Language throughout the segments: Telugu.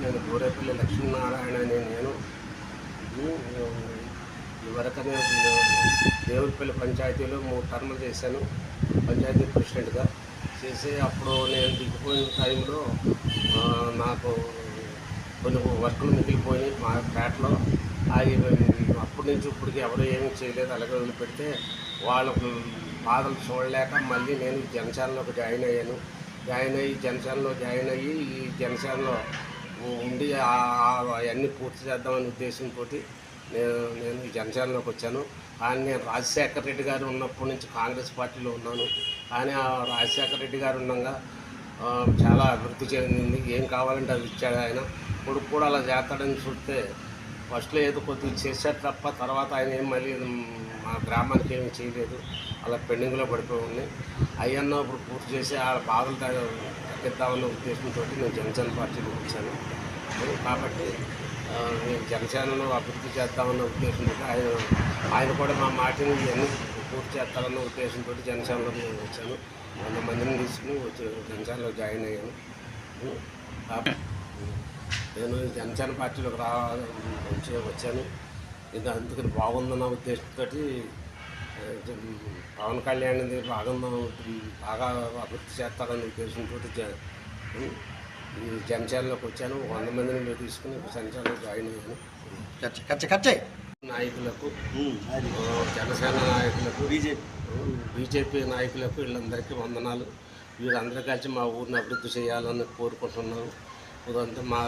నేను గోరేపల్లి లక్ష్మీనారాయణ అనే నేను ఇవరకనే దేవుడిపల్లి పంచాయతీలో 3 టర్ములు చేశాను పంచాయతీ ప్రెసిడెంట్గా చేసి అప్పుడు నేను దిగిపోయిన టైంలో నాకు కొన్ని వర్కులు మిగిలిపోయి మా పేటలో అప్పటి నుంచి ఇప్పటికి ఎవరు ఏమీ చేయలేదు. అలాగే వదిలిపెడితే వాళ్ళ బాధలు చూడలేక మళ్ళీ నేను జనసేనలోకి జాయిన్ అయ్యాను. జనసేనలో జాయిన్ అయ్యి ఈ జనసేనలో ఉండి అవన్నీ పూర్తి చేద్దామనే ఉద్దేశంతో నేను ఈ జనసేనలోకి వచ్చాను. కానీ నేను రాజశేఖర రెడ్డి గారు ఉన్నప్పటి నుంచి కాంగ్రెస్ పార్టీలో ఉన్నాను. కానీ ఆ రాజశేఖర రెడ్డి గారు ఉండగా చాలా అభివృద్ధి చెందింది. ఏం కావాలంటే అది ఇచ్చాడు ఆయన. కొడుకు కూడా అలా చేస్తాడని చూస్తే ఫస్ట్లో ఏదో కొద్దిగా చేశాడు తప్ప తర్వాత ఆయన ఏం మళ్ళీ మా గ్రామానికి ఏమీ చేయలేదు. అలా పెండింగ్లో పడిపోయి ఉన్నాయి. అవన్నీ ఇప్పుడు పూర్తి చేసి ఆ బాధలు తగ్గిద్దామన్న ఉద్దేశంతో నేను జనసేన పార్టీలో వచ్చాను. కాబట్టి నేను జనసేనలో అభివృద్ధి చేద్దామన్న ఉద్దేశంతో ఆయన కూడా మా మాటని ఇవన్నీ పూర్తి చేస్తారన్న ఉద్దేశంతో జనసేనలో నేను వచ్చాను. 100 మందిని తీసుకుని జనసేనలో జాయిన్ అయ్యాను. నేను జనసేన పార్టీలోకి వచ్చాను. ఇది అందుకని బాగుందన్న ఉద్దేశంతో పవన్ కళ్యాణ్ బాగా అభివృద్ధి చేస్తారన్న ఉద్దేశంతో ఈ జనసేనలోకి వచ్చాను. 100 మందిని తీసుకుని జనసేనలో జాయిన్ అయ్యాను. నాయకులకు, జనసేన నాయకులకు, బీజేపీ నాయకులకు వీళ్ళందరికీ వందనాలు. వీళ్ళందరూ కలిసి మా ఊరిని అభివృద్ధి చేయాలని కోరుకుంటున్నాను. ఇదంతా మా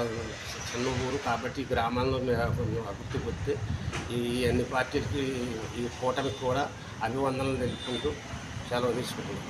చిన్న ఊరు కాబట్టి ఈ గ్రామాల్లో మేము అభివృద్ధి పొందితే ఈ అన్ని పార్టీలకి ఈ కూటమికి కూడా అభివందనలు తెలుపుకుంటూ సెలవు తీసుకుంటున్నాం.